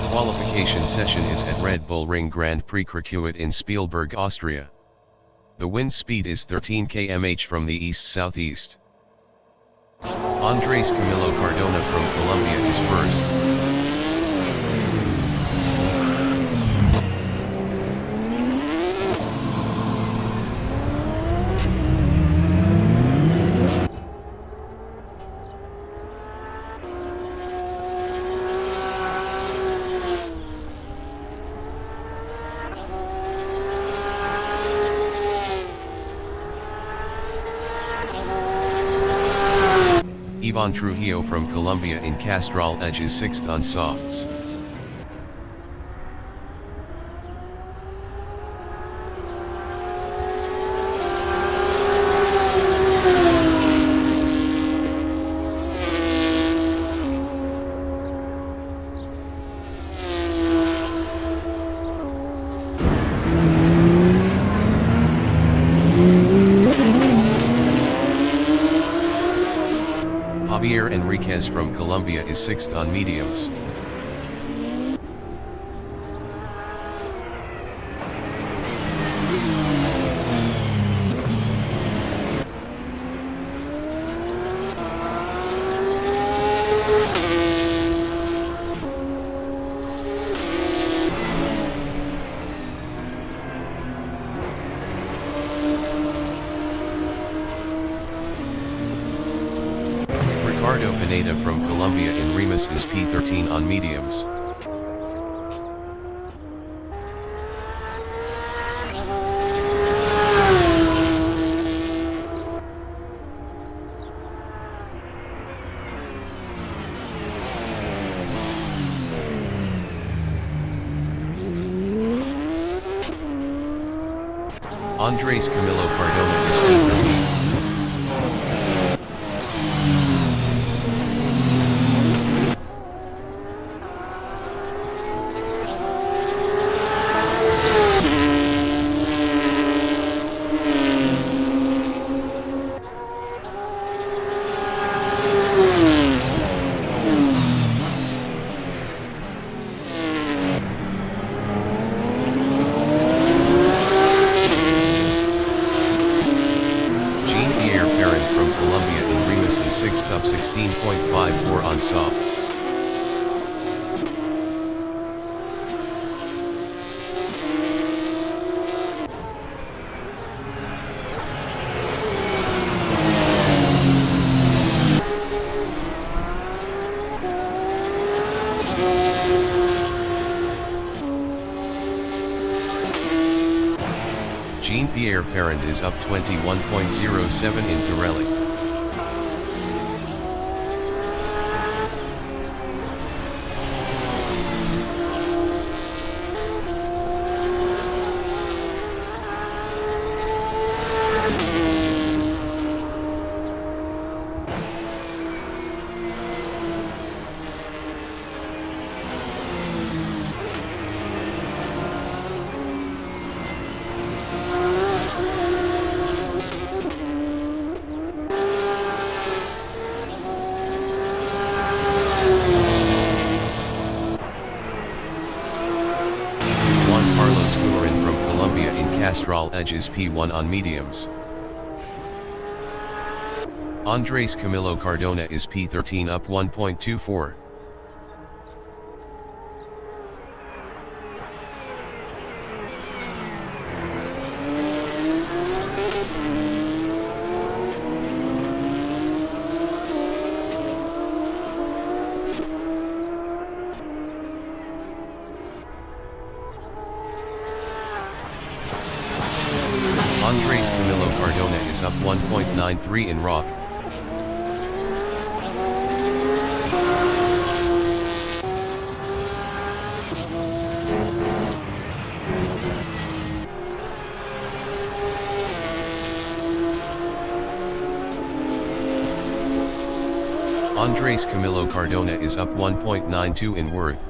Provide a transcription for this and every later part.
Qualification session is at Red Bull Ring Grand Prix Circuit in Spielberg, Austria. The wind speed is 13 km/h from the east-southeast. Andres Camilo Cardona from Colombia is first. Ivan Trujillo from Colombia in Castrol Edge is sixth on softs. J.Enriquez from Colombia is sixth on mediums. Pineda from Colombia in Remus is P13 on mediums. Andres Camilo Cardona is P13. Is sixth up 16.54 on softs. Jean-Pierre Ferrand is up 21.07 in Pirelli. Scorin from Colombia in Castrol Edge is P1 on mediums. Andres Camilo Cardona is P13 up 1.24. Andres Camilo Cardona is up 1.93 in rock. Andres Camilo Cardona is up 1.92 in worth.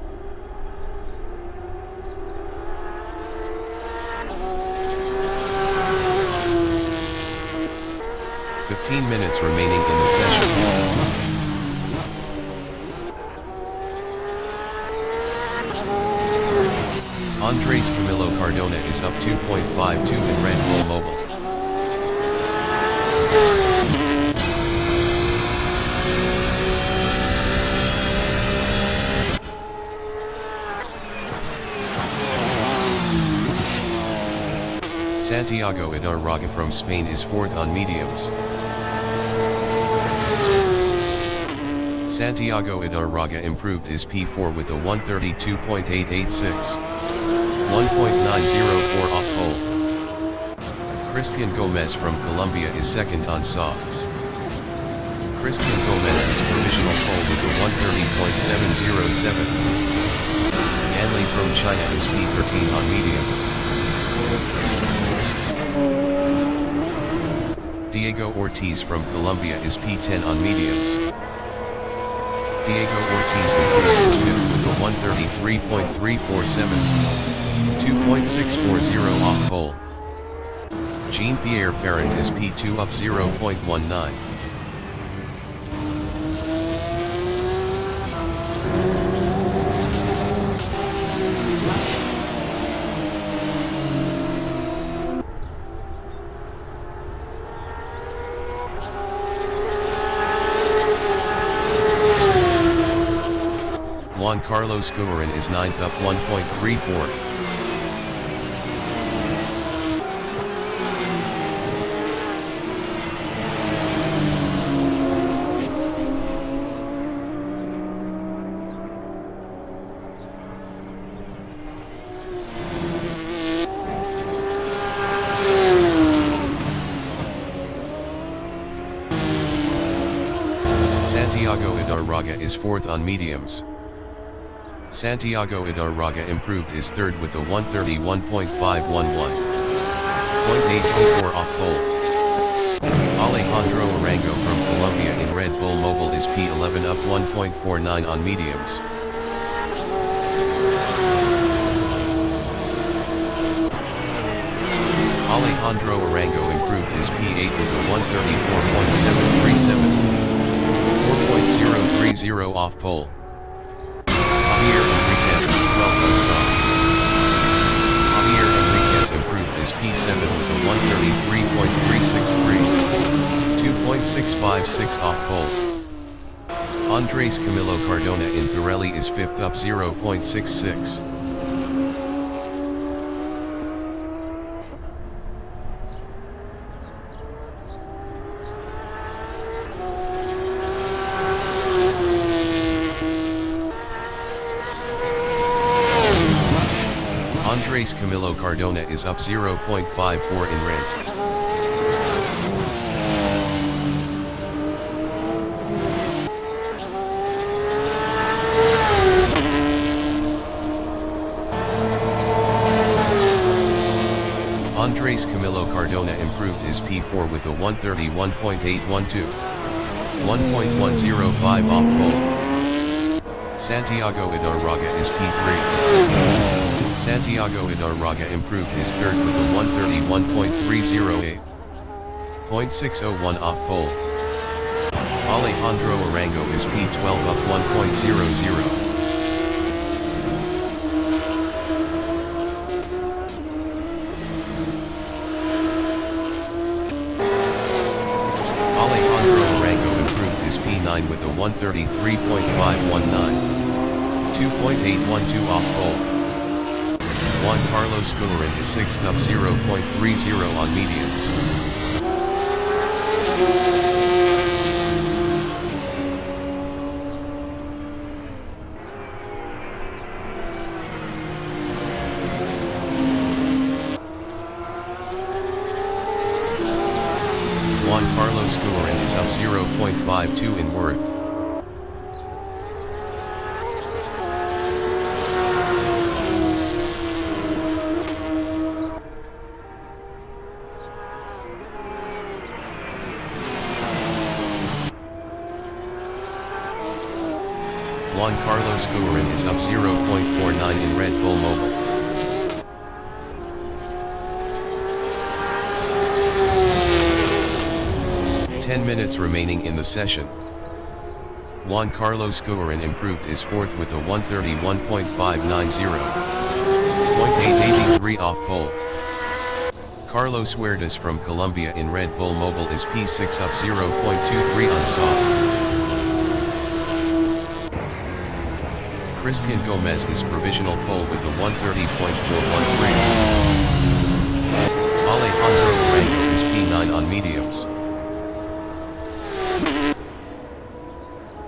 "15 minutes remaining in the session." Andres Camilo Cardona is up 2.52 in Red Bull Mobile. Santiago Idarraga from Spain is 4th on mediums. Santiago Idarraga improved his P4 with a 132.886. 1.904 off pole. Christian Gomez from Colombia is 2nd on softs. Christian Gomez is provisional pole with a 130.707. Yanli from China is P13 on mediums. Diego Ortiz from Colombia is P10 on mediums. Diego Ortiz improved his 5th with a 133.347. 2.640 off pole. Jean-Pierre Ferrand is P2 up 0.19. Juan Carlos Guerin is 9th up 1.34. Santiago Idarraga is 4th on mediums. Santiago Idarraga improved his 3rd with a 131.511. 0.804 off pole. Alejandro Arango from Colombia in Red Bull Mobile is P11 up 1.49 on mediums. Alejandro Arango improved his P8 with a 134.737. 4.030 off pole. J.Enriquez is 12th on softs. J.Enriquez improved his P7 with a 133.363. 2.656 off pole. Andres Camilo Cardona in Pirelli is 5th up 0.66. Andres Camilo Cardona is up 0.54 in rent. Andres Camilo Cardona improved his P4 with a 131.812. 1.105 off pole. Santiago Idarraga is P3. Santiago Idarraga improved his 3rd with a 131.308. 0.601 off pole. Alejandro Arango is P12 up 1.00. Is P9 with a 133.519. 2.812 off pole. Juan Carlos Guerin is 6th up 0.30 on mediums. Juan Carlos Guerin is up 0.52 in worth. Juan Carlos Guerin is up 0.49 in Red Bull Mobile. Minutes remaining in the session. Juan Carlos Guerin improved his 4th with a 131.590. .883 off pole. Carlos Huertas from Colombia in Red Bull Mobile is P6 up 0.23 on softs. Christian Gomez is provisional pole with a 130.413. Alejandro Arango is P9 on mediums.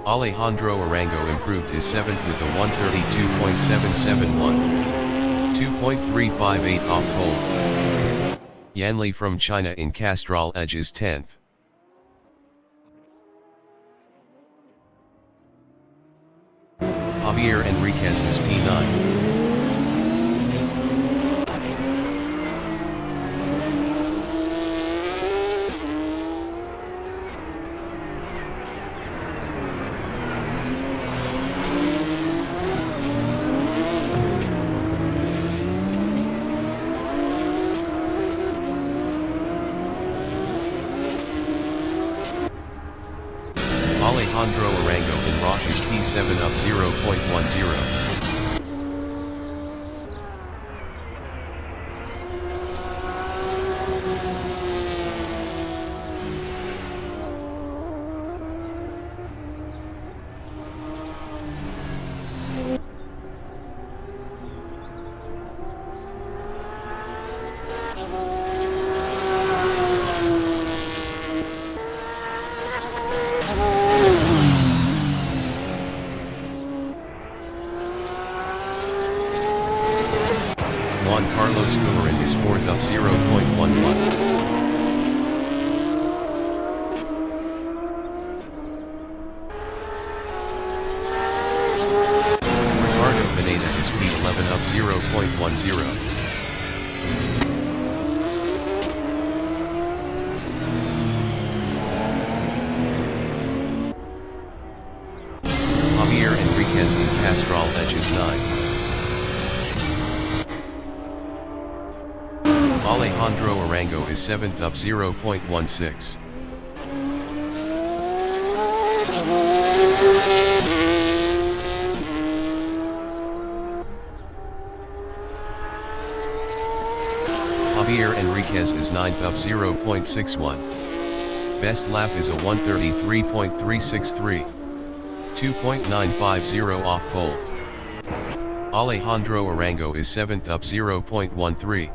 Alejandro Arango improved his 7th with a 132.771. 2.358 off pole. Yanli from China in Castrol Edge is 10th. J.Enriquez is P9. Alejandro Arango in Rock is P7 up 0.10. Juan Carlos Coumarin is 4th up 0.11. Ricardo Pineda is P11 up 0.10. J.Enriquez in Castrol Edge is 9. Alejandro Arango is 7th up 0.16. J.Enriquez is 9th up 0.61. Best lap is a 133.363. 2.950 off pole. Alejandro Arango is 7th up 0.13.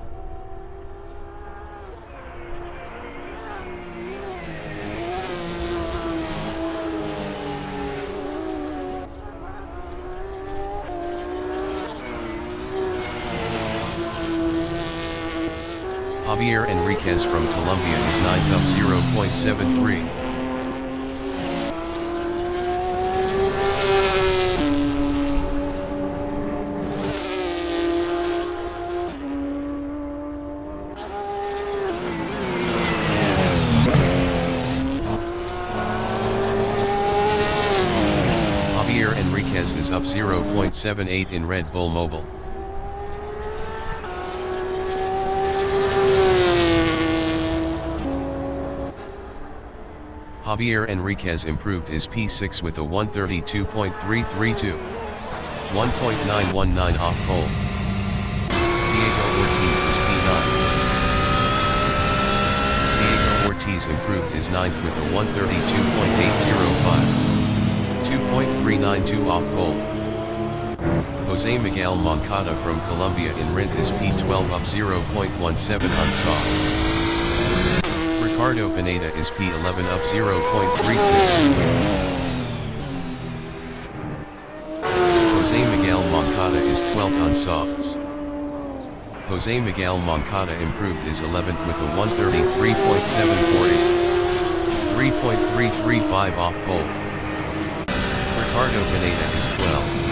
J.Enriquez from Colombia is 9th up 0.73. J.Enriquez is up 0.78 in Red Bull Mobile. J.Enriquez improved his P6 with a 132.332. 1.919 off pole. Diego Ortiz is P9. Diego Ortiz improved his 9th with a 132.805. 2.392 off pole. Jose Miguel Moncada from Colombia in Rent is P12 up 0.17 on softs. Ricardo Pineda is P11 up 0.36. Jose Miguel Moncada is 12th on softs. Jose Miguel Moncada improved his 11th with a 133.748. 3.335 off pole. Ricardo Pineda is 12th.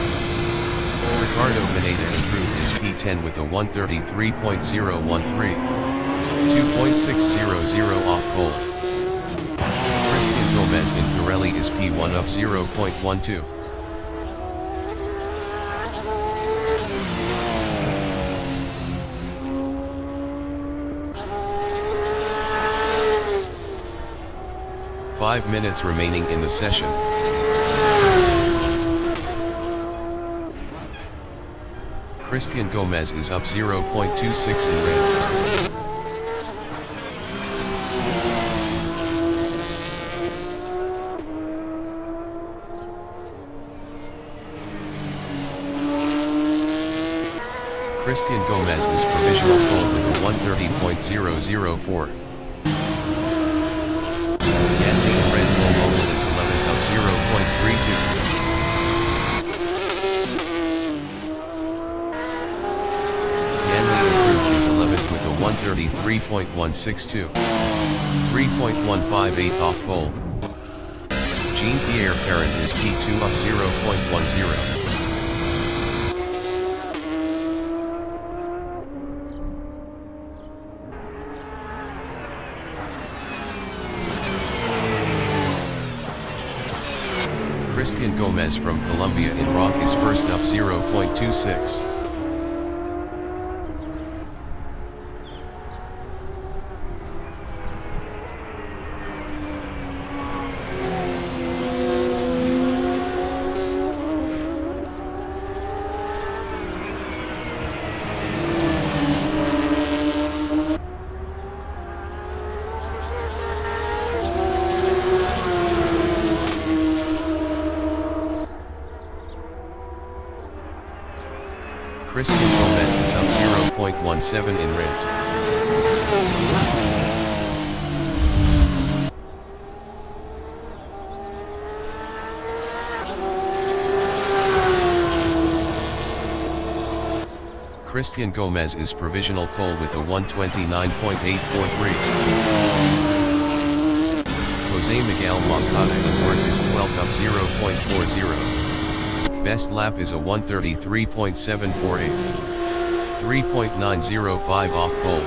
Ricardo Pineda improved his P10 with a 133.013. 2.600 off pole. Christian Gomez in Pirelli is P1 up 0.12. Five minutes remaining in the session. Christian Gomez is up 0.26 in rent. Christian Gomez is provisional pole with a 1:30.004. Yanli in Red Bull Mobile is 11th up 0.32. Yanli improved is 11th with a 1:33.162. 3.158 off pole. Jean-Pierre Perrin is P2 up 0.10. Christian Gomez from Colombia in Rock is first up 0.26. Christian Gomez is up 0.17 in rent. Christian Gomez is provisional pole with a 1:29.843. Jose Miguel Moncada in fourth is 12th up 0.40. Best lap is a 1:33.748. 3.905 off pole.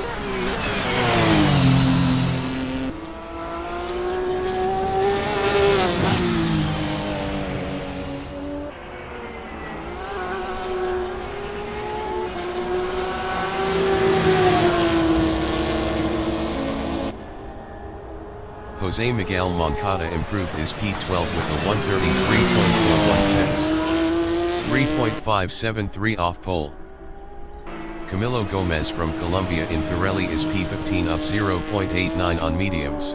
Jose Miguel Moncada improved his P12 with a 1:33.416. 3.573 off pole. Camilo Gomez from Colombia in Pirelli is P15 up 0.89 on mediums.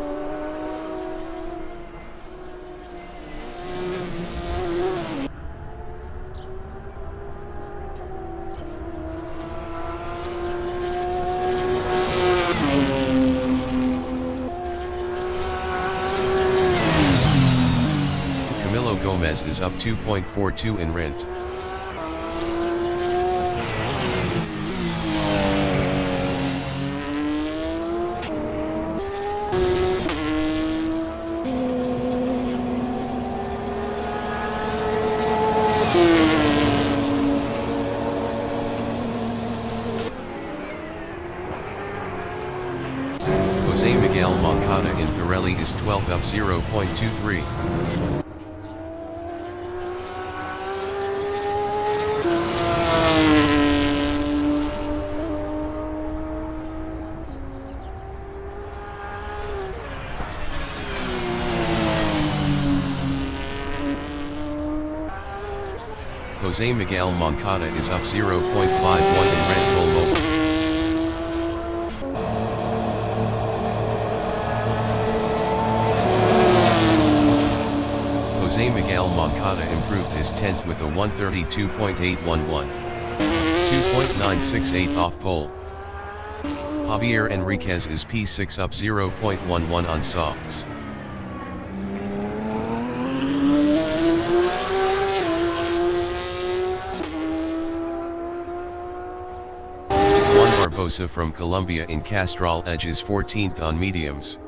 Camilo Gomez is up 2.42 in rent. Jose Miguel Moncada in Pirelli is 12th up 0.23. Jose Miguel Moncada is up 0.51 in Red Bull Mobile. Jose Miguel Moncada improved his 10th with a 1:32.811. 2.968 off pole. J.Enriquez is P6 up 0.11 on softs. Juan Barbosa from Colombia in Castrol Edge is 14th on mediums.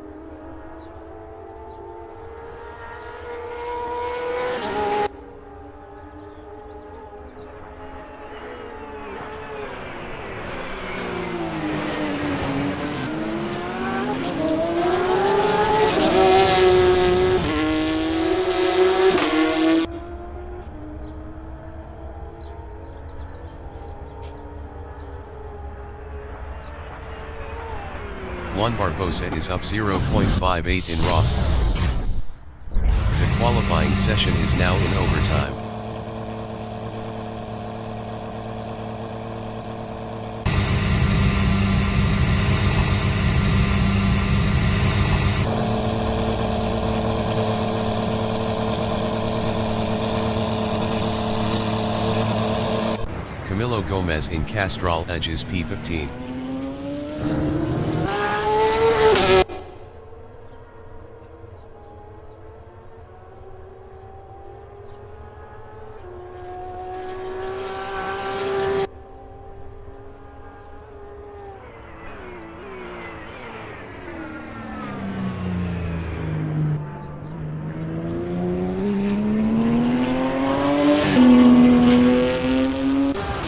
Juan Barbosa is up 0.58 in Rock. The qualifying session is now in overtime. Camilo Gomez in Castrol edges P15.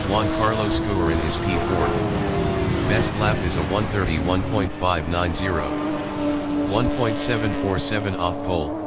Juan Carlos Guerin is P4. Best lap is a 1:31.590. 1.747 off pole.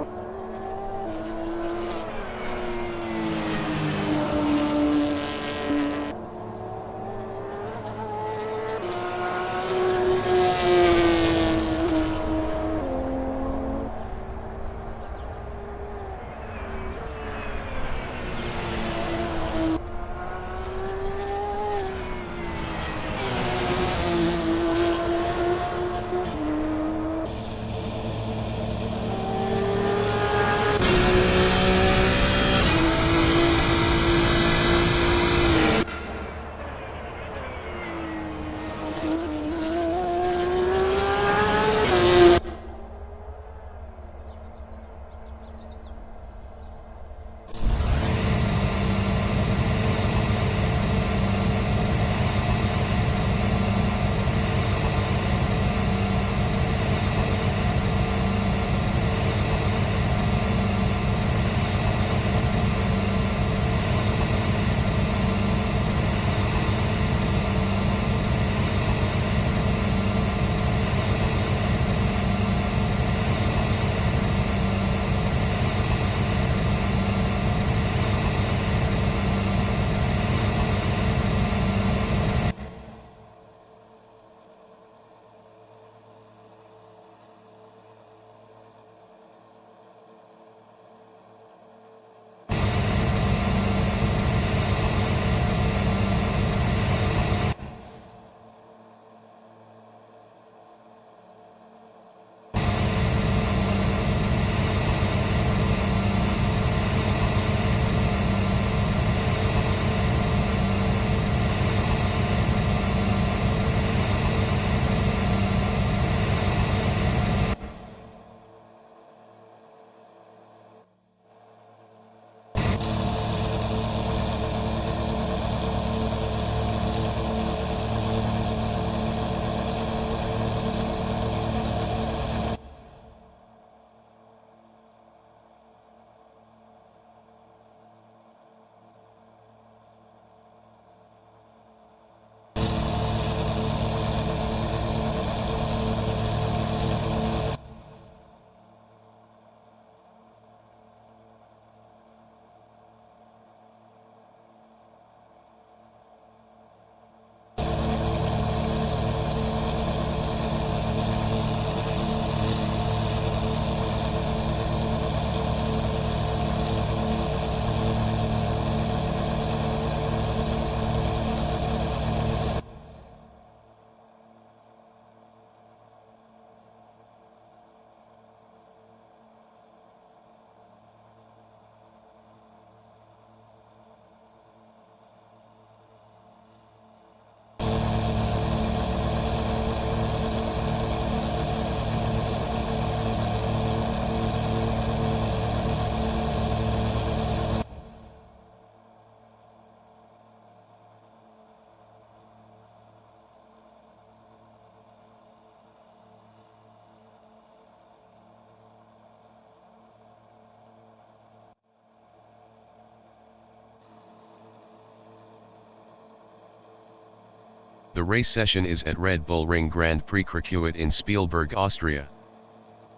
The race session is at Red Bull Ring Grand Prix Circuit in Spielberg, Austria.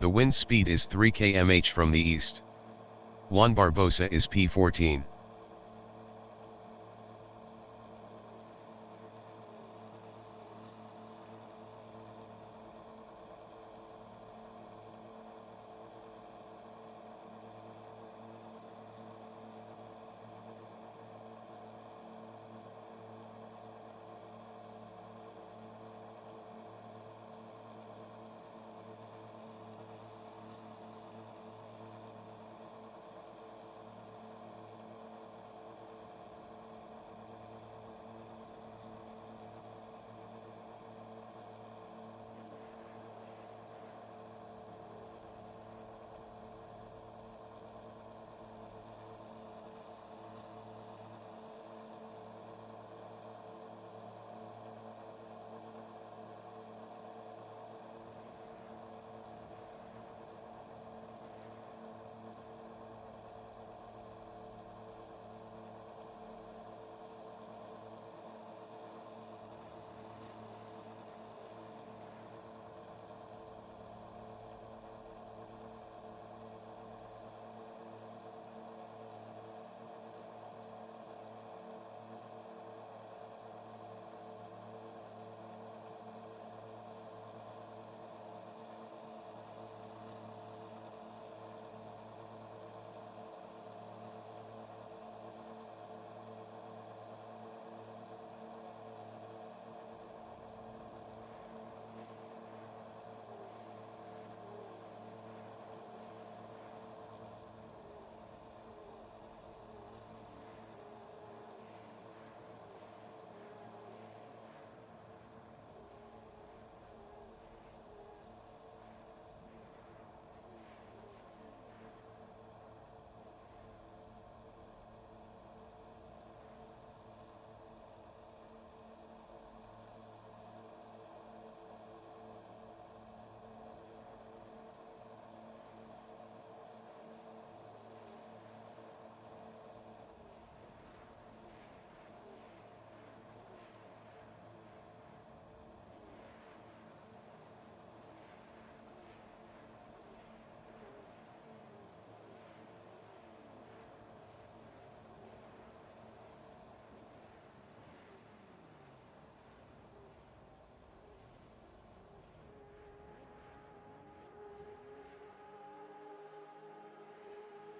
The wind speed is 3 km/h from the east. Juan Barbosa is P14.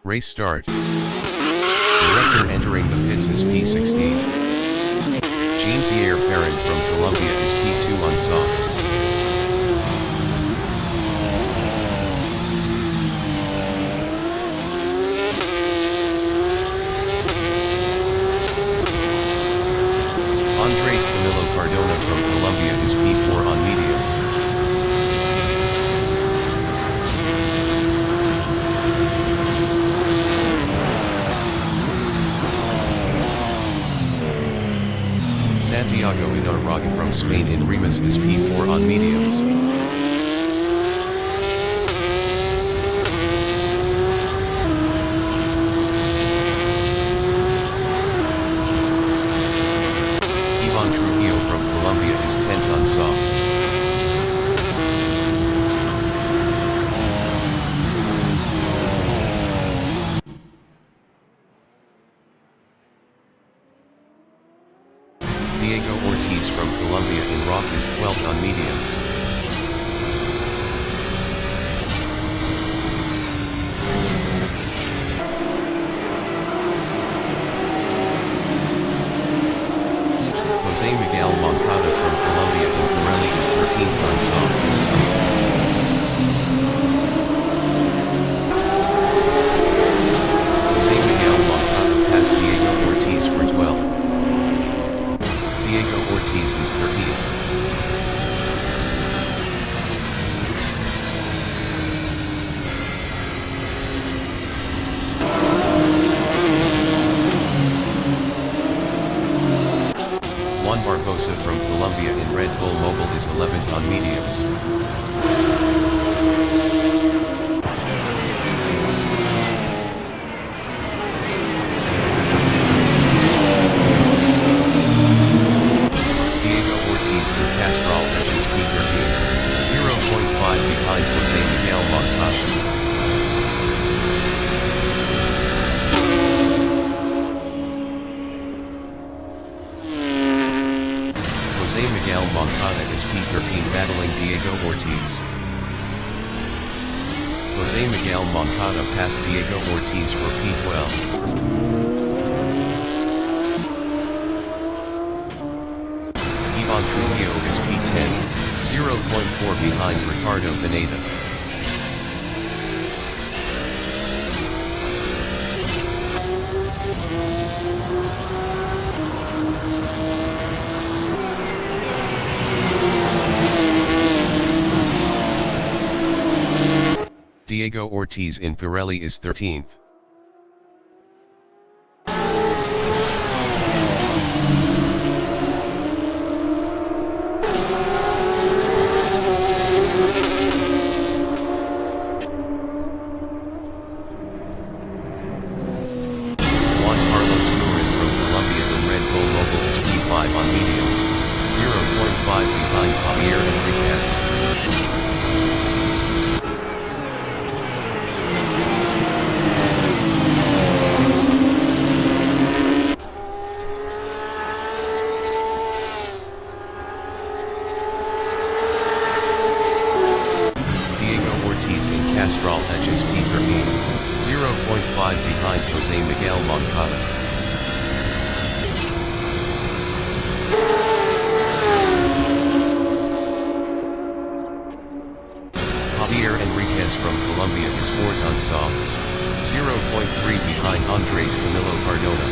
Race start. Director entering the pits is P16. Jean-Pierre Perrin from Colombia is P2 on softs. Andres Camilo Cardona from Colombia is P4 on mediums. Santiago Idarraga from Spain in Remus is P4 on mediums. Ivan Trujillo from Colombia is 10th on softs. Diego Ortiz from Colombia in rock is 12th on mediums. Jose Miguel Moncada from Colombia in Pirelli is 13th on softs. Jose Miguel Moncada passed Diego Ortiz for 12th. Diego Ortiz is 13th. Juan Barbosa from Colombia in Red Bull Mobile is 11th on mediums. Castrol edges P13, 0.5 behind Jose Miguel Moncada. Jose Miguel Moncada is P13 battling Diego Ortiz. Jose Miguel Moncada passed Diego Ortiz for P12. Ivan Trujillo is P10, 0.4 behind Ricardo Pineda. Diego Ortiz in Pirelli is 13th. P5 on mediums, 0.5 behind J.Enriquez. Diego Ortiz in Castrol edges P13, 0.5 behind Jose Miguel Moncada. J.Enriquez from Colombia is 4th on softs, 0.3 behind Andres Camilo Cardona.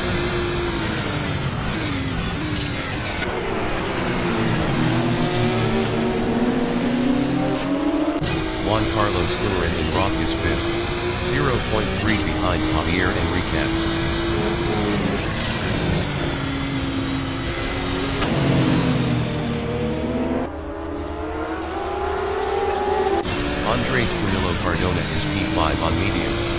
Juan Carlos Guerin in rock is 5th, 0.3 behind J.Enriquez. Andres Camilo Cardona is P5 on mediums.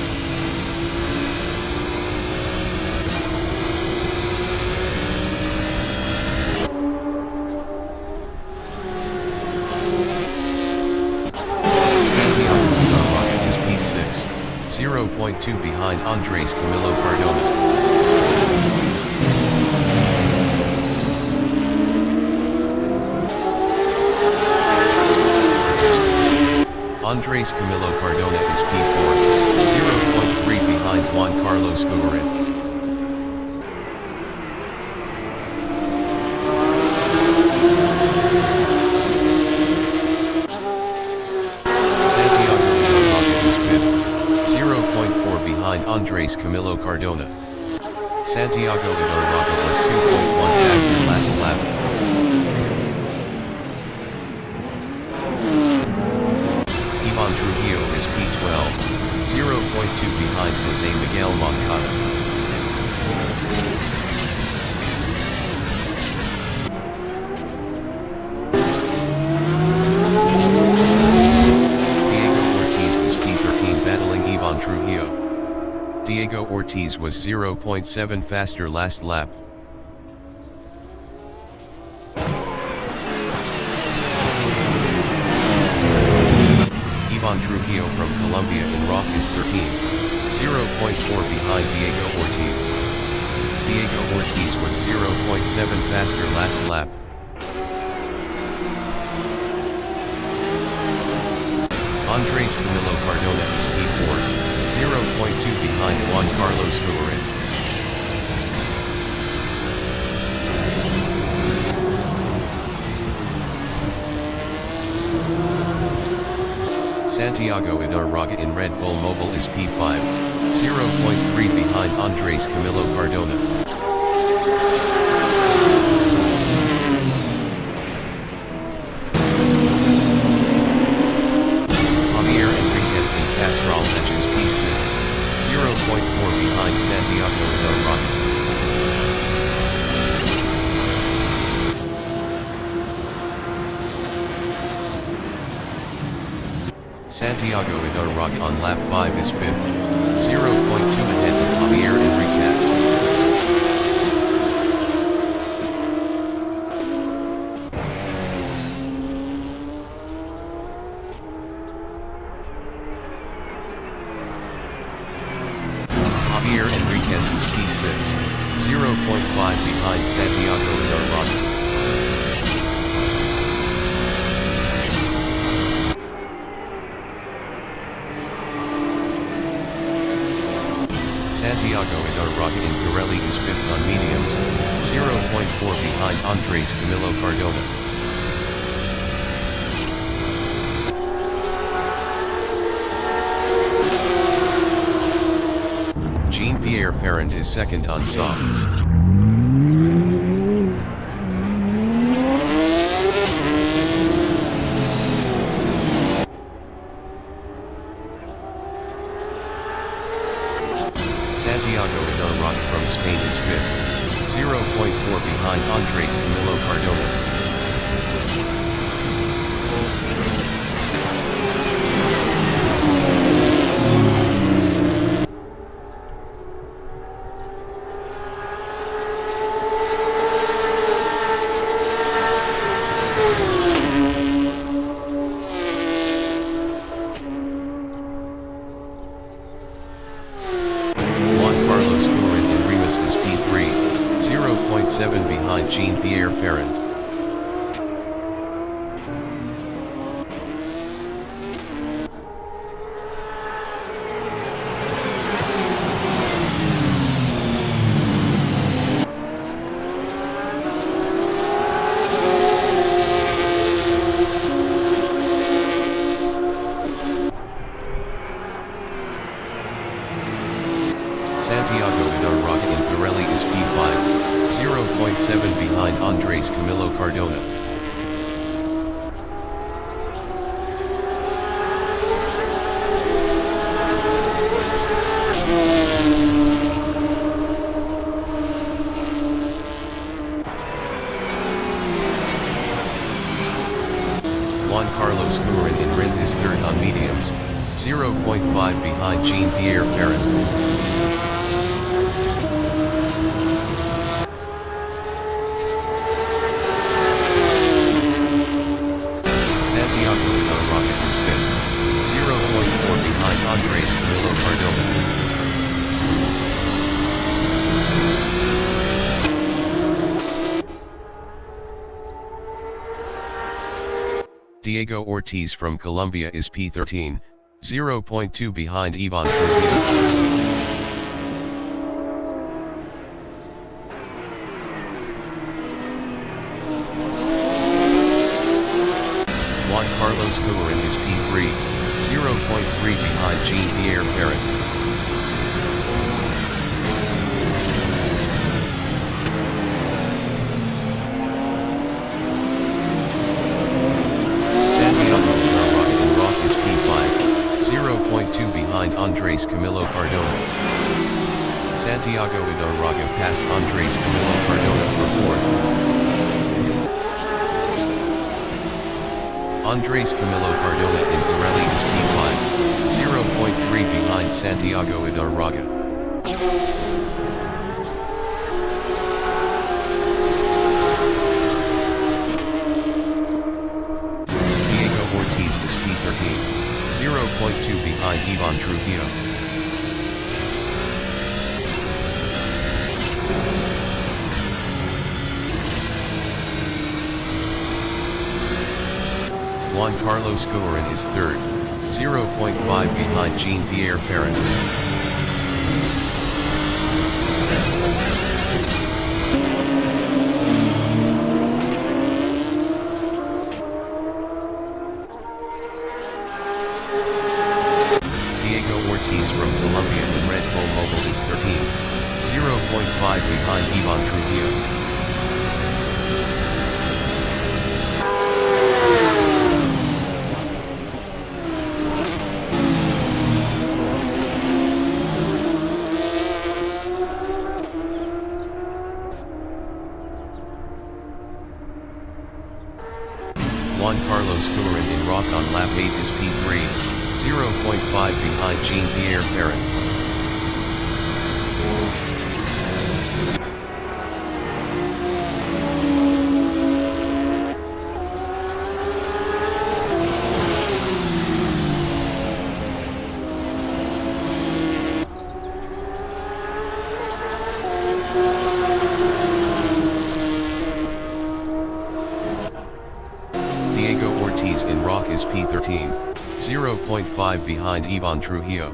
Santiago Idarraga is P6, 0.2 behind Andres Camilo Cardona. Andres Camilo Cardona is P4, 0.3 behind Juan Carlos Guerin. Santiago Ibarraga is 5th, 0.4 behind Andres Camilo Cardona. Santiago Ibarraga was 2.1 faster last lap. Ivan Trujillo is P12, 0.2 behind Jose Miguel Moncada. Diego Ortiz is P13 battling Ivan Trujillo. Diego Ortiz was 0.7 faster last lap. Ivan Trujillo from Colombia in Rock is 13, 0.4 behind Diego Ortiz. Diego Ortiz was 0.7 faster last lap. Andres Camilo Cardona is P4, 0.2 behind Juan Carlos Guerin. Santiago Ibarraga in Red Bull Mobile is P5, 0.3 behind Andres Camilo Cardona. J.Enriquez in Castrol is P6, 0.4 behind Santiago Ibarraga. Santiago Ibarraga on lap 5 is 5th, 0.2 ahead of J.Enriquez. J.Enriquez is P6, 0.5 behind Santiago Ibarraga. Santiago Ibarraga in Pirelli is 5th on mediums, 0.4 behind Andres Camilo Cardona. Jean-Pierre Ferrand is 2nd on softs. Santiago Ibarraga from Spain is 5th, 0.4 behind Andres Camilo Cardona. Guerin in Remus is P3, 0.7 behind Jean-Pierre Ferrand. Santiago Ibarraga in Pirelli is P5, 0.7 behind Andres Camilo Cardona. Juan Carlos Guerin in Rinth is 3rd on mediums, 0.5 behind Jean-Pierre Ferrand. Santiago Ibarraga is 5th, 0.4 behind Andres Camilo Cardona. Diego Ortiz from Colombia is P13, 0.2 behind Ivan Trujillo. Juan Carlos Guerin is P3, 0.3 behind Jean-Pierre Perrin. Santiago in Rock is P5, 0.2 behind Andres Camilo Cardona. Santiago Idarraga passed Andres Camilo Cardona for 4th. Andres Camilo Cardona in Pirelli is P5, 0.3 behind Santiago Idarraga. Is P13, 0.2 behind Ivan Trujillo. Juan Carlos Guerin is 3rd, 0.5 behind Jean-Pierre Perrin. Ortiz from Colombia in Red Bull Mobile is 13, 0.5 behind Ivan Trujillo. Juan Carlos Guerin in Rock on lap 8 is P3, 0.5 behind Jean-Pierre Perrin. Diego Ortiz in Rock is P13, 0.5 behind Ivan Trujillo.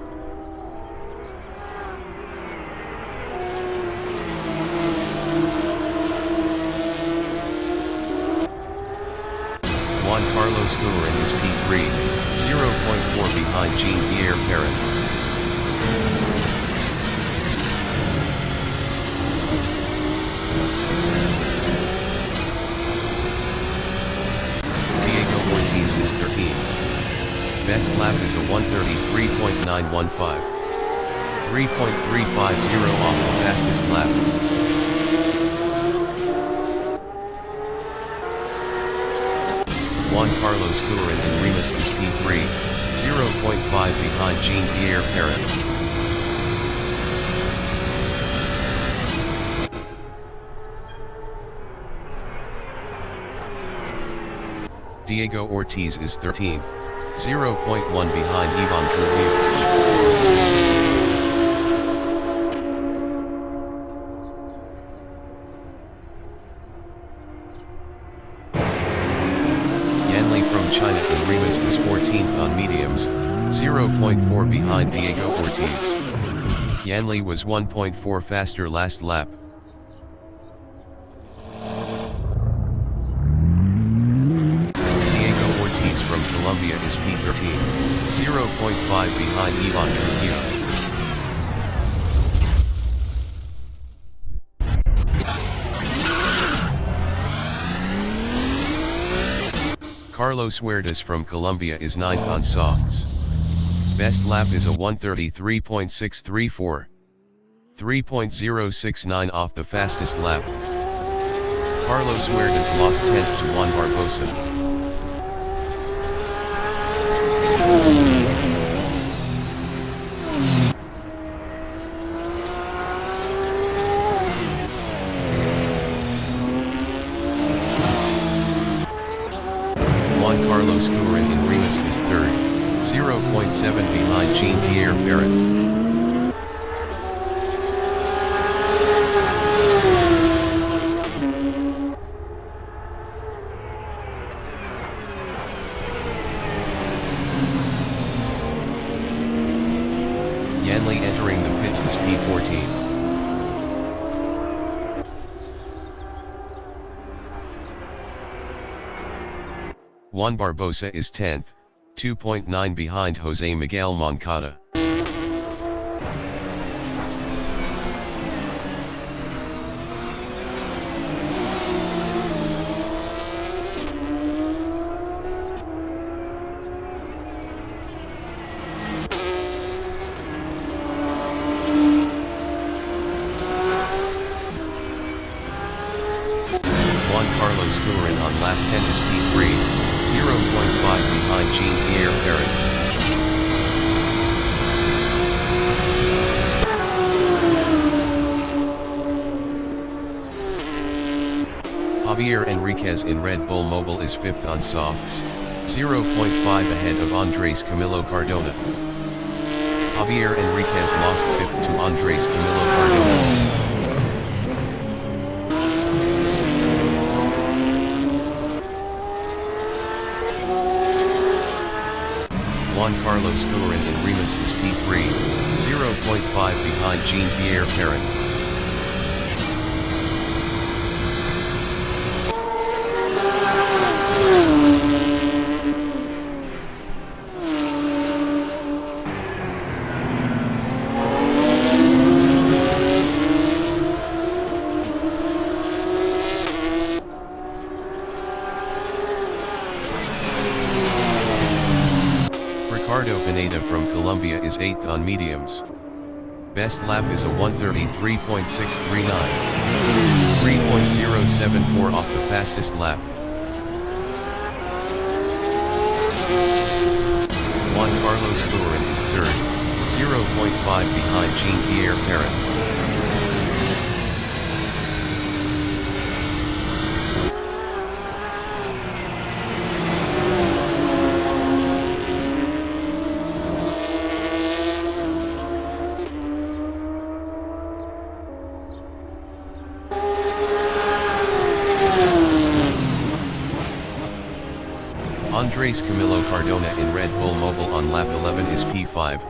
Juan Carlos Guerin is P3, 0.4 behind Jean-Pierre Perrin. Ortiz is 13. Best lap is a 1:33.915. 3.350 off the fastest lap. Juan Carlos Guerin in Remus is P3, 0.5 behind Jean-Pierre Perrin. Diego Ortiz is 13th, 0.1 behind Ivan Trujillo. Yanli from China in Remus is 14th on mediums, 0.4 behind Diego Ortiz. Yanli was 1.4 faster last lap. From Colombia is P13, 0.5 behind Ivan Trujillo. Carlos Huertas from Colombia is 9th on softs. Best lap is a 1:33.634. 3.069 off the fastest lap. Carlos Huertas lost 10th to Juan Barbosa. Juan Carlos Guerin in Remus is 3rd, 0.7 behind Jean-Pierre Perrin. Juan Barbosa is 10th, 2.9 behind Jose Miguel Moncada. Juan Carlos Guerin on lap 10 is P3, 0.5 behind Jean-Pierre Perrin. J.Enriquez in Red Bull Mobile is 5th on softs, 0.5 ahead of Andres Camilo Cardona. J.Enriquez lost 5th to Andres Camilo Cardona. Juan Carlos Guerin in Remus is P3, 0.5 behind Jean-Pierre Perrin. Ricardo Pineda from Colombia is 8th on mediums. Best lap is a 1:33.639. 3.074 off the fastest lap. Juan Carlos Guerin is 3rd, 0.5 behind Jean-Pierre Perrin. Andres Camilo Cardona in Red Bull Mobile on lap 11 is P5,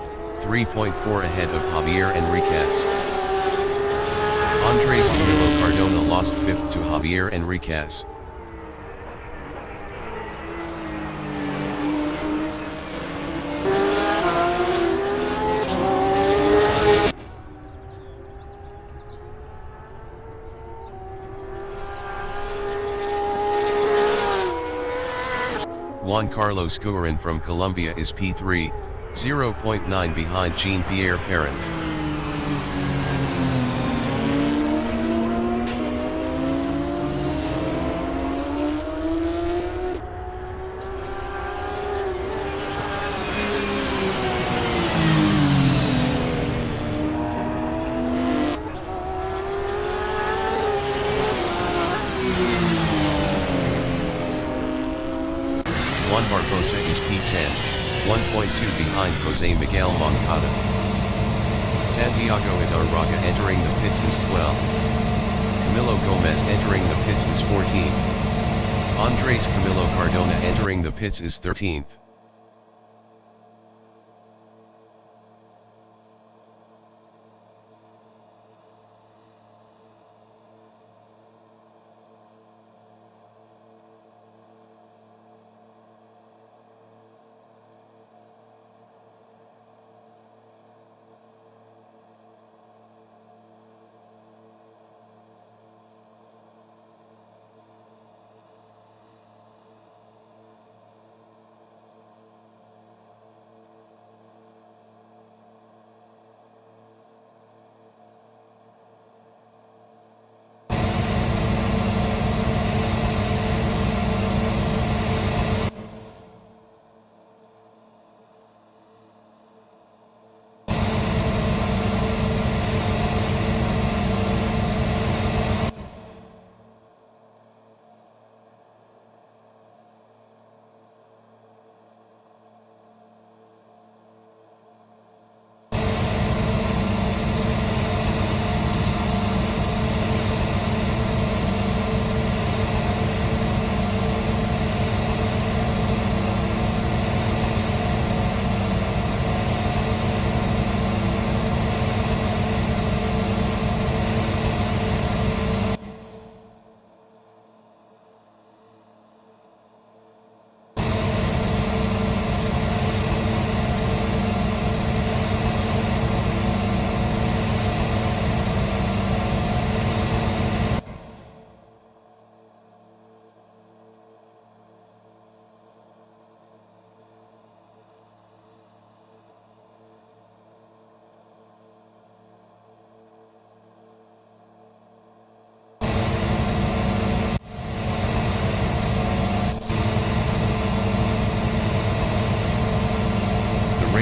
3.4 ahead of J.Enriquez. Andres Camilo Cardona lost 5th to J.Enriquez. Juan Carlos Guerin from Colombia is P3, 0.9 behind Jean-Pierre Perrin. Juan Barbosa is P10, 1.2 behind Jose Miguel Moncada. Santiago Idarraga entering the pits is 12th. Camilo Gomez entering the pits is 14th. Andres Camilo Cardona entering the pits is 13th.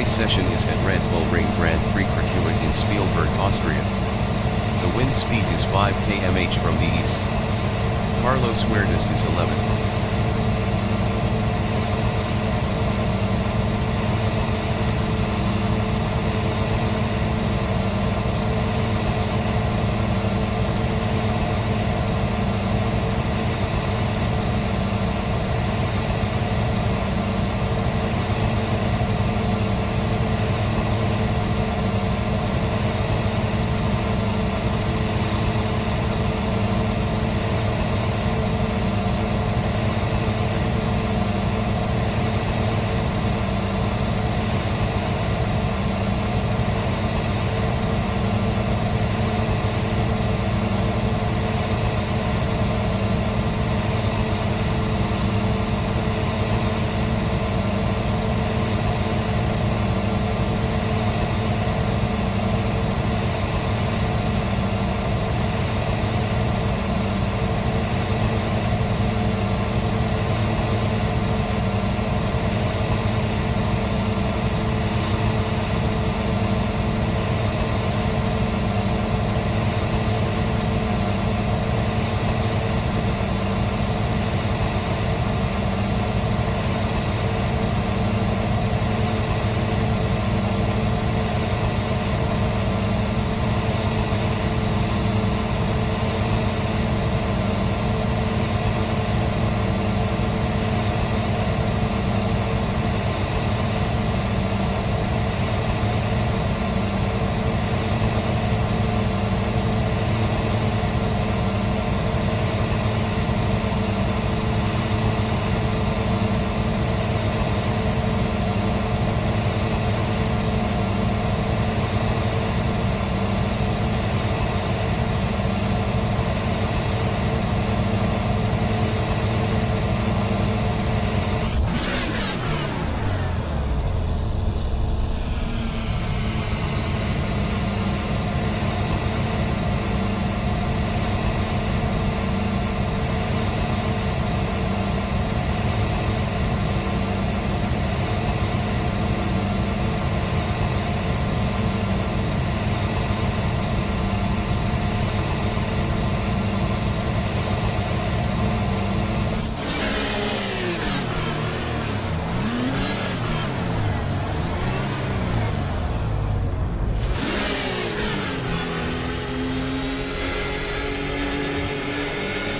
race session is at Red Bull Ring Grand Prix Circuit in Spielberg, Austria. The wind speed is 5 km/h from the east. Carlos Huertas is 11th.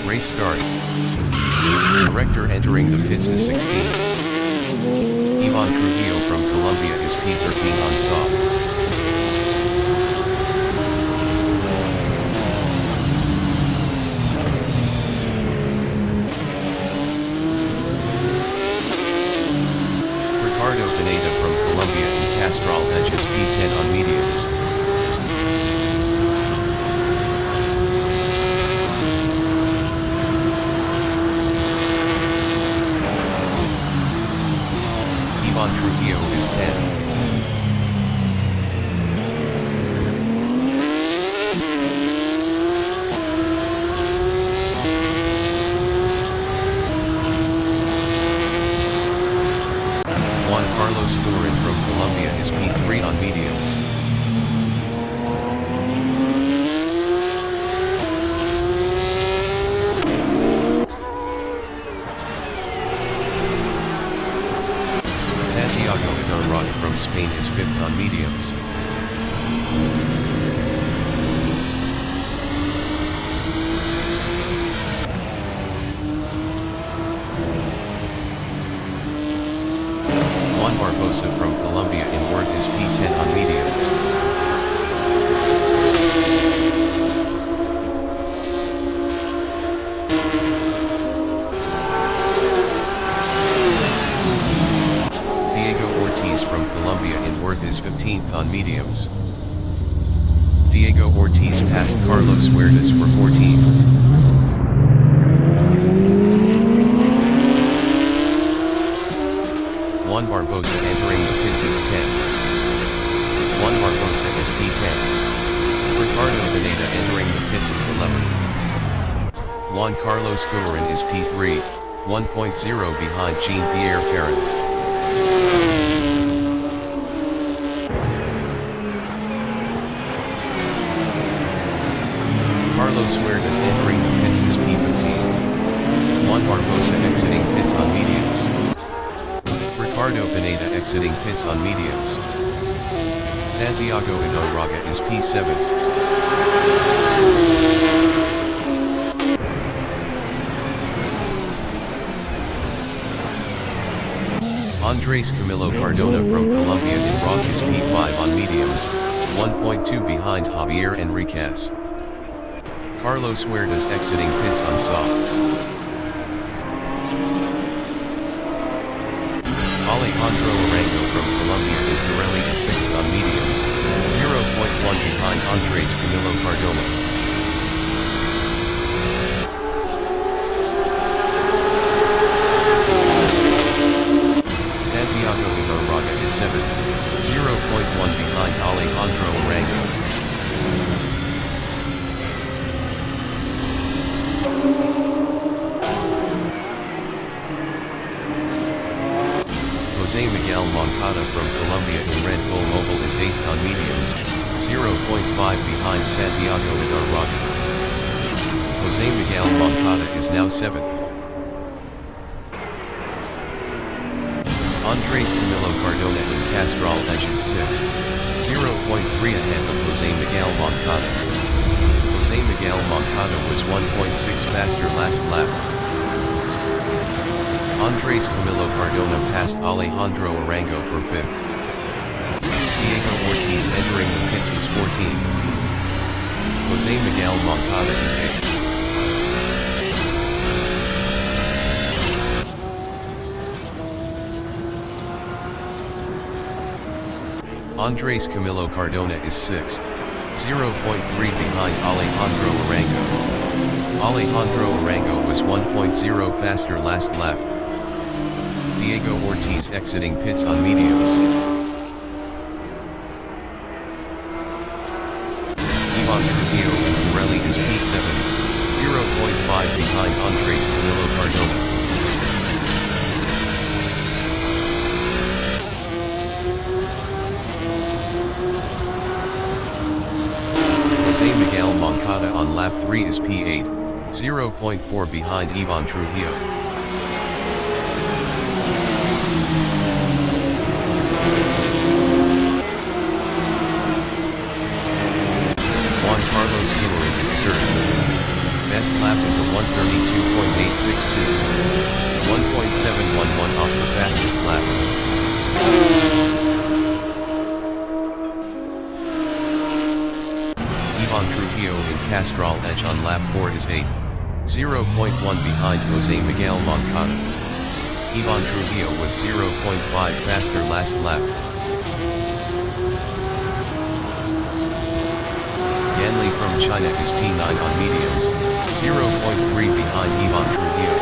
Race start. Director entering the pits is 16. Ivan Trujillo from Colombia is P13 on softs. Ricardo Pineda from Colombia and Castral Hedges P10 on mediums. Ivan Trujillo is 10. Juan Carlos Guerin from Colombia is P3 on mediums. Santiago Ibarra from Spain is 5th on mediums. Juan Barbosa from Colombia in Worth is P10 on mediums. From Colombia in Worth is 15th on mediums. Diego Ortiz passed Carlos Huertas for 14th. Juan Barbosa entering the pits is 10th. Juan Barbosa is P10. Ricardo Pineda entering the pits is 11th. Juan Carlos Guerin is P3, 1.0 behind Jean-Pierre Perrin. Carlos Huertas entering the pits is P15. Juan Barbosa exiting pits on mediums. Ricardo Pineda exiting pits on mediums. Santiago Idarraga is P7. Andres Camilo Cardona from Colombia in Rock is P5 on mediums, 1.2 behind J.Enriquez. Carlos Huertas exiting pits on softs. Alejandro Arango from Colombia in Pirelli is 6th on mediums, 0.1 behind Andres Camilo Cardona. Santiago Idarraga is 7th, 0.1 behind Alejandro Arango. Jose Miguel Moncada from Colombia in Red Bull Mobile is 8th on mediums, 0.5 behind Santiago Idarraga. Jose Miguel Moncada is now 7th. Andres Camilo Cardona in Castrol Edge is 6th, 0.3 ahead of Jose Miguel Moncada. Jose Miguel Moncada was 1.6 faster last lap. Andres Camilo Cardona passed Alejandro Arango for 5th. Diego Ortiz entering the pits is 14th. Jose Miguel Moncada is 8th. Andres Camilo Cardona is 6th, 0.3 behind Alejandro Arango. Alejandro Arango was 1.0 faster last lap. Diego Ortiz exiting pits on mediums. Ivan Trujillo in Pirelli is P7, 0.5 behind Andres Camilo Cardona. Jose Miguel Moncada on lap 3 is P8, 0.4 behind Ivan Trujillo. Juan Carlos Huertas is 3rd. Best lap is a 1:32.862, 1.711 off the fastest lap. Ivan Trujillo in Castrol Edge on lap 4 is 8th, 0.1 behind Jose Miguel Moncada. Ivan Trujillo was 0.5 faster last lap. Yanli from China is P9 on mediums, 0.3 behind Ivan Trujillo.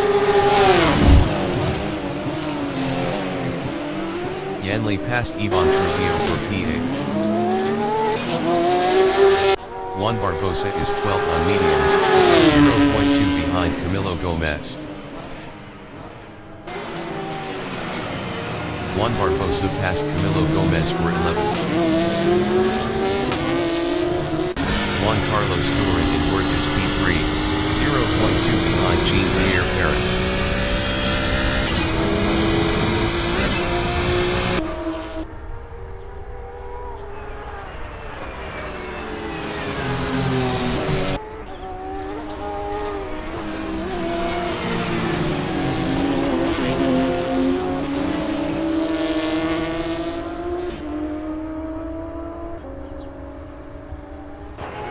Yanli passed Ivan Trujillo for P8. Juan Barbosa is 12th on mediums, 0.2 behind Camilo Gomez. Juan Barbosa passed Camilo Gomez for 11th. Juan Carlos Huertas in Work is P3, 0.2 behind Jean-Pierre Perrin.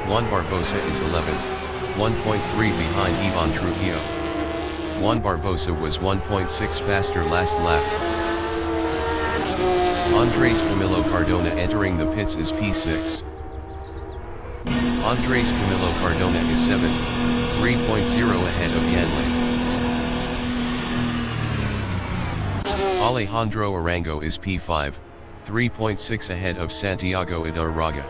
Juan Barbosa is 11th, 1.3 behind Ivan Trujillo. Juan Barbosa was 1.6 faster last lap. Andres Camilo Cardona entering the pits is P6. Andres Camilo Cardona is 7th, 3.0 ahead of Yanli. Alejandro Arango is P5, 3.6 ahead of Santiago Idarraga.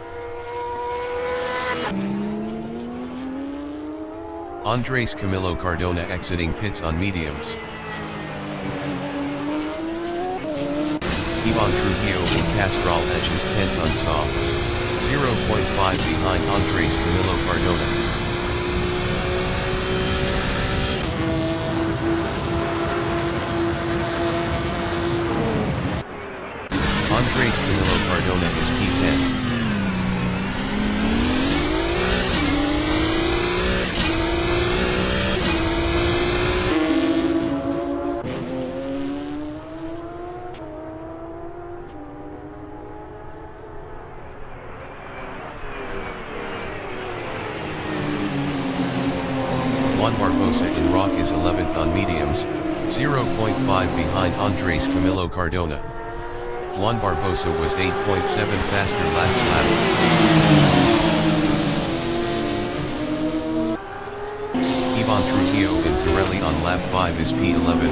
Andres Camilo Cardona exiting pits on mediums. Ivan Trujillo in Castrol Edge is 10th on softs, 0.5 behind Andres Camilo Cardona. Andres Camilo Cardona is P10. Juan Barbosa in Rock is 11th on mediums, 0.5 behind Andres Camilo Cardona. Juan Barbosa was 8.7 faster last lap. Ivan Trujillo in Pirelli on lap 5 is P11,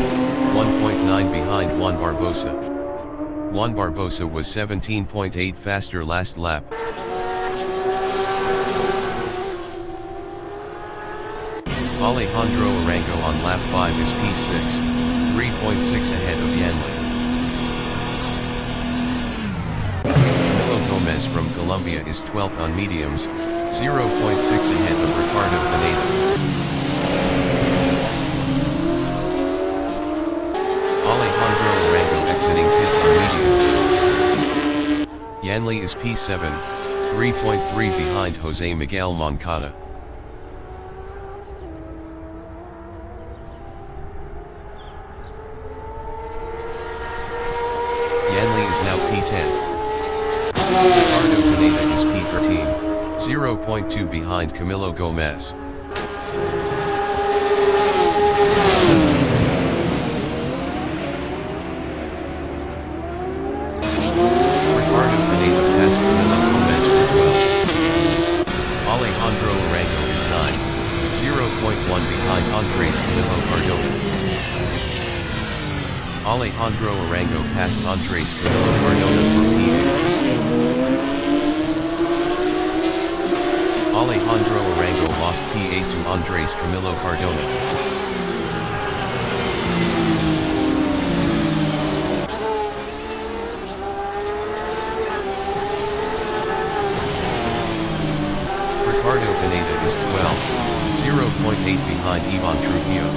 1.9 behind Juan Barbosa. Juan Barbosa was 17.8 faster last lap. Alejandro Arango on lap 5 is P6, 3.6 ahead of Yanli. Camilo Gomez from Colombia is 12th on mediums, 0.6 ahead of Ricardo Pineda. Alejandro Arango exiting pits on mediums. Yanli is P7, 3.3 behind Jose Miguel Moncada. Is now P10. Ricardo Pineda is P13, 0.2 behind Camilo Gomez. Ricardo Pineda passed Camilo Gomez for 12. Alejandro Arango is 9, 0.1 behind Andres Camilo Cardona. Alejandro Arango passed Andres Camilo Cardona for P8. Alejandro Arango lost P8 to Andres Camilo Cardona. Ricardo Pineda is 12, 0.8 behind Ivan Trujillo.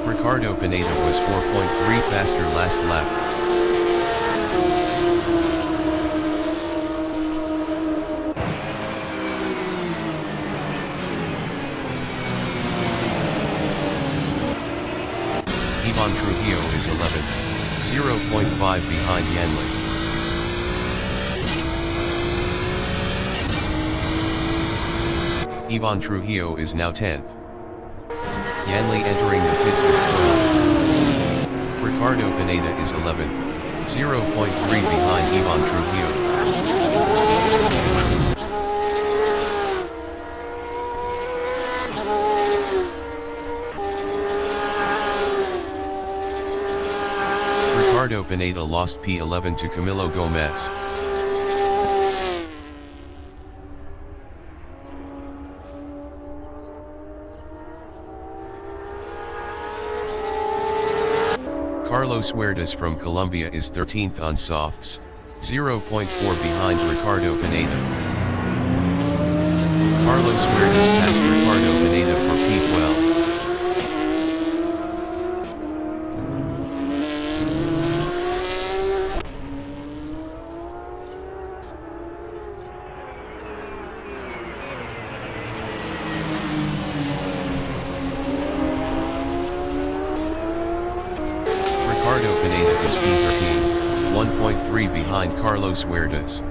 Ricardo Pineda was 4.3 faster last lap. Ivan Trujillo is 11th, 0.5 behind Yanli. Ivan Trujillo is now 10th. Yanli entering the pits is 12th. Ricardo Pineda is 11th, 0.3 behind Ivan Trujillo. Ricardo Pineda lost P11 to Camilo Gomez. Carlos Huertas from Colombia is 13th on softs, 0.4 behind Ricardo Pineda. Carlos Huertas passed Ricardo Pineda for P12. Ricardo Pineda is P13, 1.3 behind Carlos Huertas.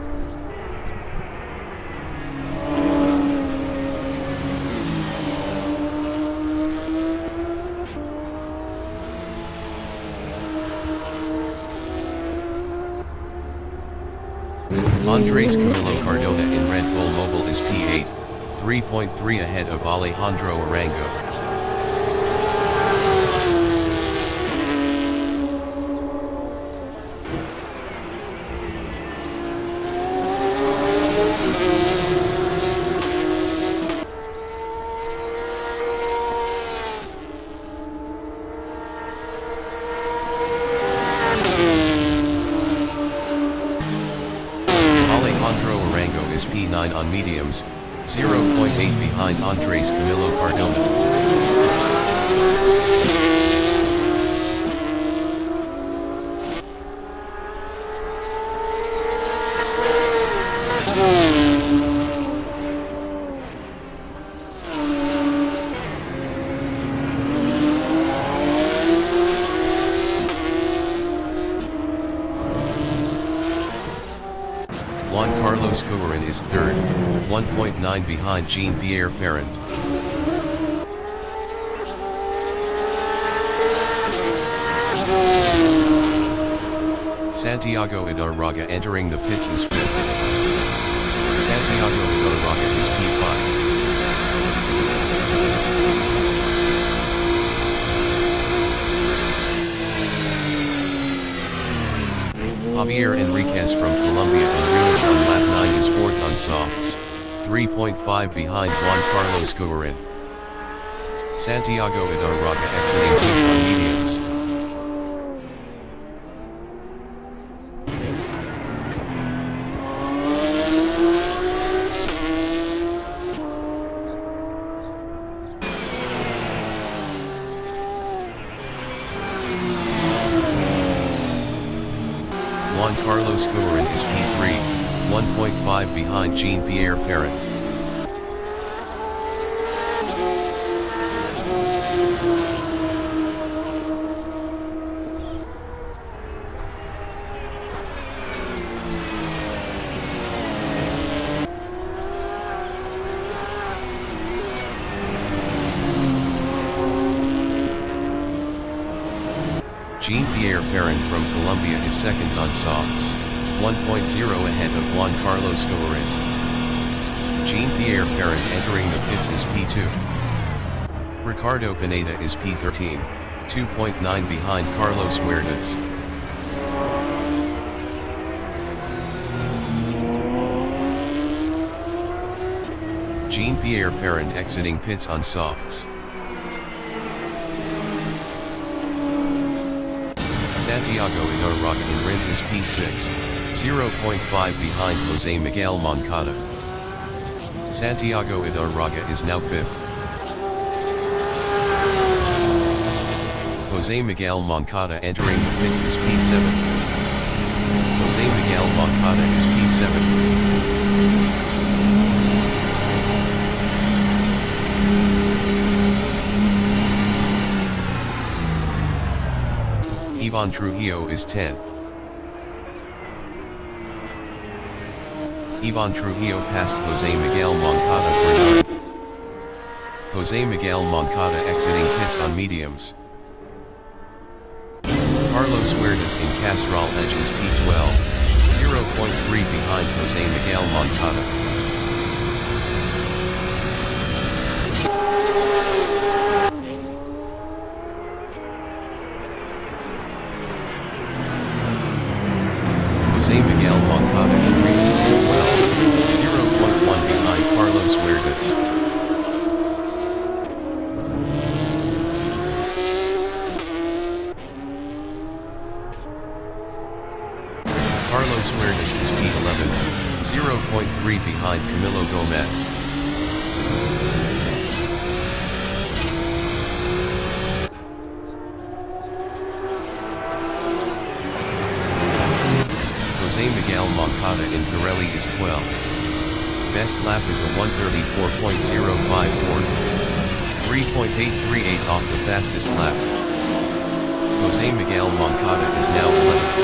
Andres Camilo Cardona in Red Bull Mobile is P8, 3.3 ahead of Alejandro Arango. Alejandro Arango is P9 on mediums, 0.8 behind Andres Camilo Cardona. Juan Carlos Guerin is third, 1.9 behind Jean-Pierre Ferrand. Santiago Idarraga entering the pits is fifth. Santiago Idarraga is P5. J.Enriquez from Colombia and Remus on lap 9 is fourth on softs, 3.5 behind Juan Carlos Guerin. Santiago Idarraga exiting pits on mediums. Juan Carlos Guerin is P3, 1.5 behind Jean-Pierre Ferrand. Jean-Pierre Ferrand from Colombia is second on softs, 1.0 ahead of Juan Carlos Guerin. Jean-Pierre Ferrand entering the pits is P2. Ricardo Pineda is P13, 2.9 behind Carlos Huertas. Jean-Pierre Ferrand exiting pits on softs. Santiago Idarraga in Rinth is P6, 0.5 behind Jose Miguel Moncada. Santiago Idarraga is now fifth. Jose Miguel Moncada entering the pits is P7. Jose Miguel Moncada is P7. Ivan Trujillo is 10th. Ivan Trujillo passed Jose Miguel Moncada for 9th. Jose Miguel Moncada exiting pits on mediums. Carlos Huertas in Castrol Edge is P12, 0.3 behind Jose Miguel Moncada. Jose Miguel Moncada in Remus is 12, 0.1 behind Carlos Huertas. Carlos Huertas is P11, 0.3 behind Camilo Gomez. Jose Miguel Moncada in Pirelli is 12. Best lap is a 1:34.054, 3.838 off the fastest lap. Jose Miguel Moncada is now 11th.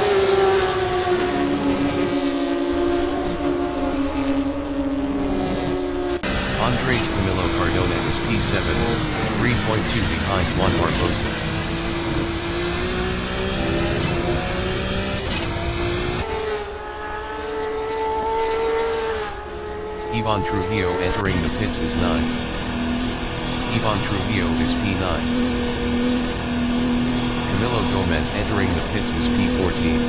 Andres Camilo Cardona is P7, 3.2 behind Juan Barbosa. Ivan Trujillo entering the pits is 9. Ivan Trujillo is P9. Camilo Gomez entering the pits is P14.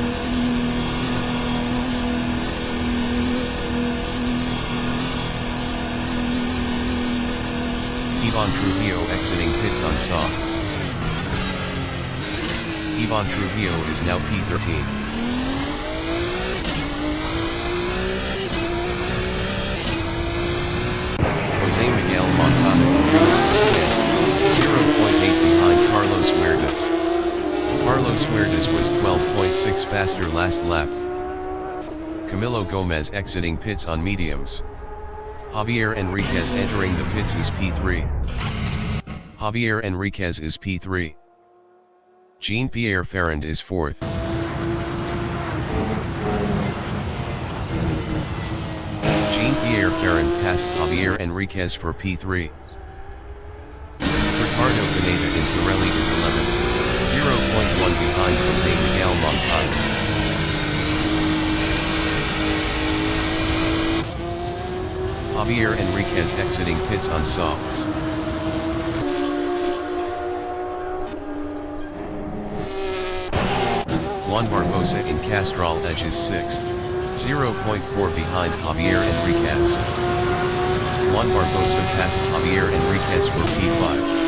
Ivan Trujillo exiting pits on softs. Ivan Trujillo is now P13. Jose Miguel Moncada in Remus is 10, 0.8 behind Carlos Huertas. Carlos Huertas was 12.6 faster last lap. Camilo Gomez exiting pits on mediums. J.Enriquez entering the pits is P3. J.Enriquez is P3. Jean-Pierre Ferrand is 4th. Jean-Pierre Perrin passed J.Enriquez Enriquez for P3. Ricardo Pineda in Pirelli is 0.1 behind Jose Miguel Moncada. J.Enriquez Enriquez exiting pits on softs. Juan Barbosa in Castrol edges 6th, 0.4 behind J.Enriquez Enriquez. Juan Barbosa passed J.Enriquez Enriquez for P5.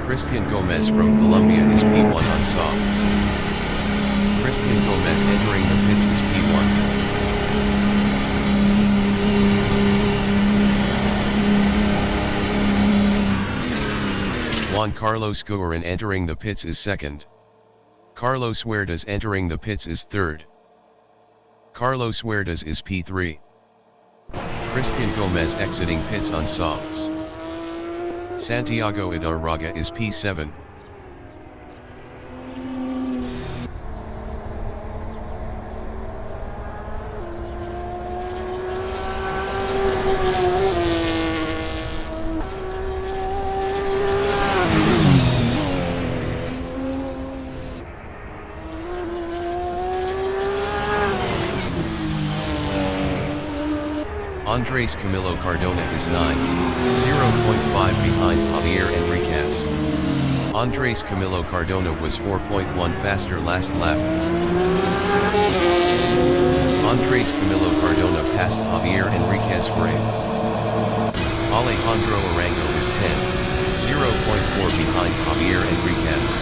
Christian Gomez from Colombia is P1 on softs. Christian Gomez entering the pits is P1. Juan Carlos Guerin entering the pits is 2nd. Carlos Huertas entering the pits is 3rd. Carlos Huertas is P3. Christian Gomez exiting pits on softs. Santiago Idarraga is P7. Andres Camilo Cardona is 9th, 0.5 behind J.Enriquez Enriquez. Andres Camilo Cardona was 4.1 faster last lap. Andres Camilo Cardona passed J.Enriquez Enriquez for 8th. Alejandro Arango is 10th, 0.4 behind J.Enriquez Enriquez.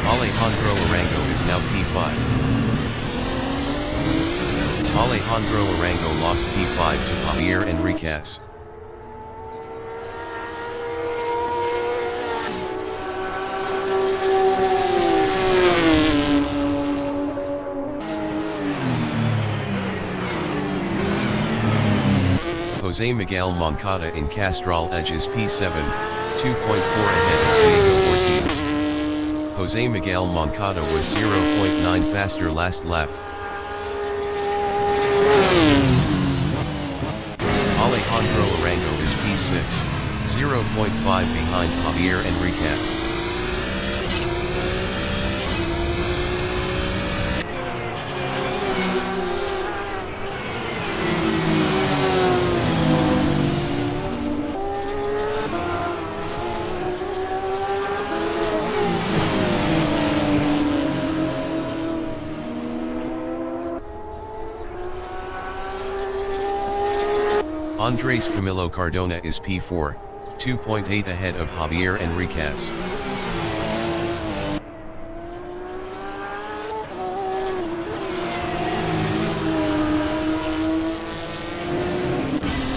Alejandro Arango is now P5. Alejandro Arango lost P5 to J.Enriquez Enriquez. Jose Miguel Moncada in Castrol edges P7, 2.4 ahead of Diego Ortiz. Jose Miguel Moncada was 0.9 faster last lap. Alejandro Arango is P6, 0.5 behind J.Enriquez Enriquez. Andres Camilo Cardona is P4, 2.8 ahead of J.Enriquez Enriquez.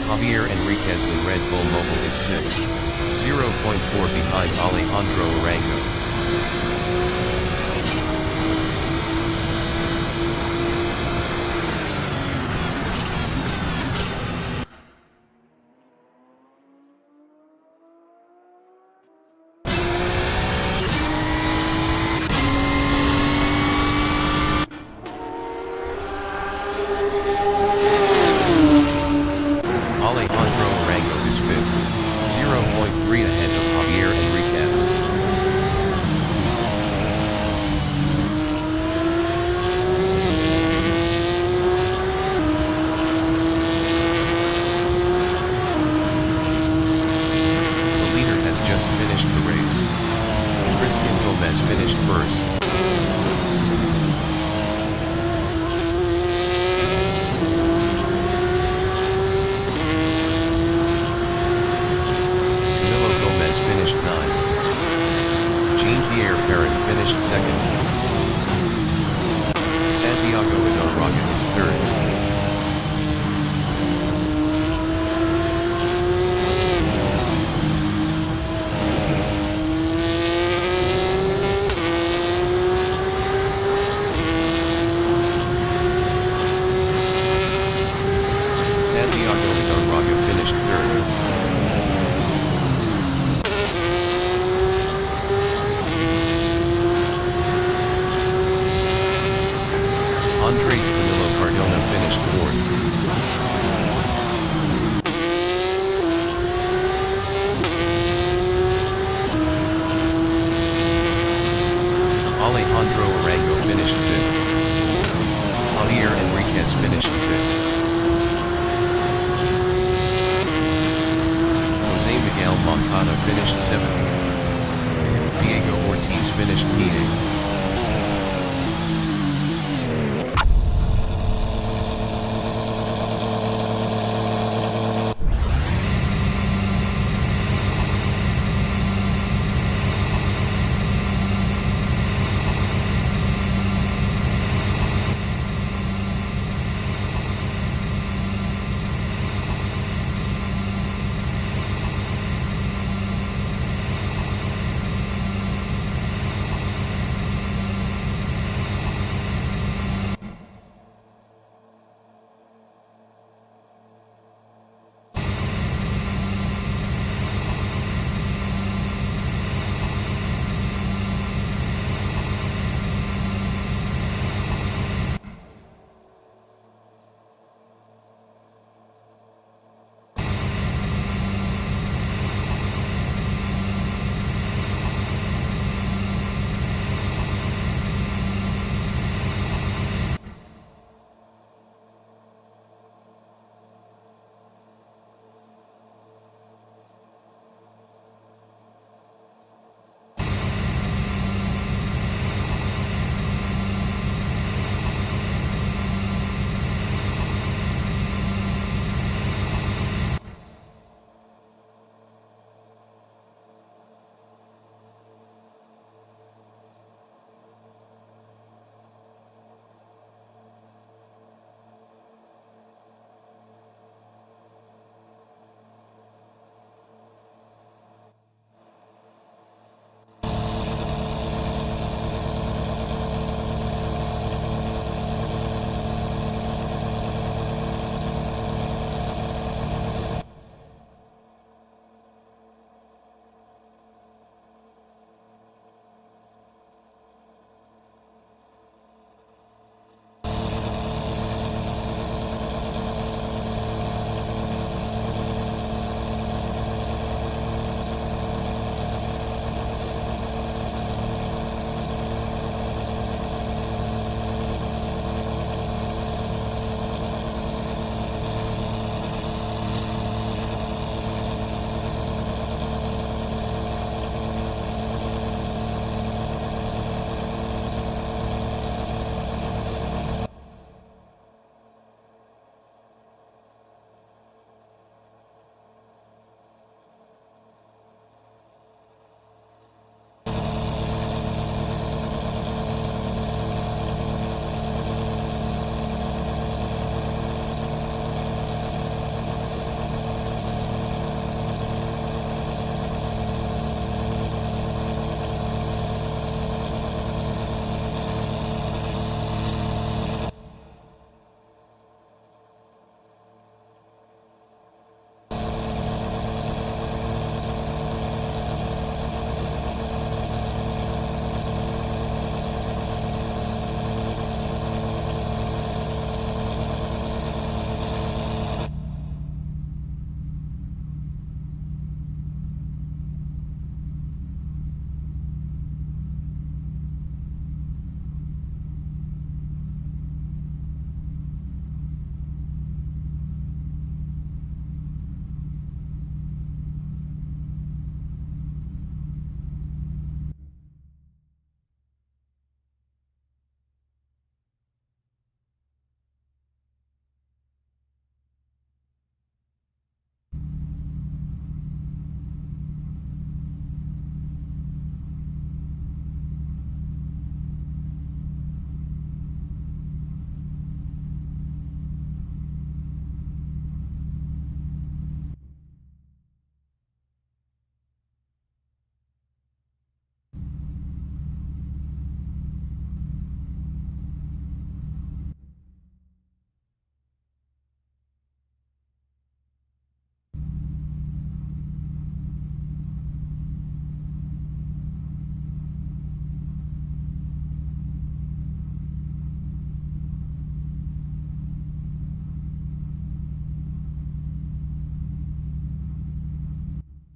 J.Enriquez Enriquez in Red Bull Mobile is 6th, 0.4 behind Alejandro Arango. Alejandro Arango is 5th, 0.3 ahead of J.Enriquez Enriquez. The leader has just finished the race. Christian Gomez finished 1st. Finished 9th. Jean-Pierre Perrin finished 2nd. Santiago Idarraga is 3rd. Santiago Idarraga finished 3rd. Andres Camilo Cardona finished 4th. Alejandro Arango finished 5th. J.Enriquez finished 6th. Jose Miguel Moncada finished 7th. Diego Ortiz finished P8th.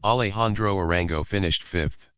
Alejandro Arango finished 5th.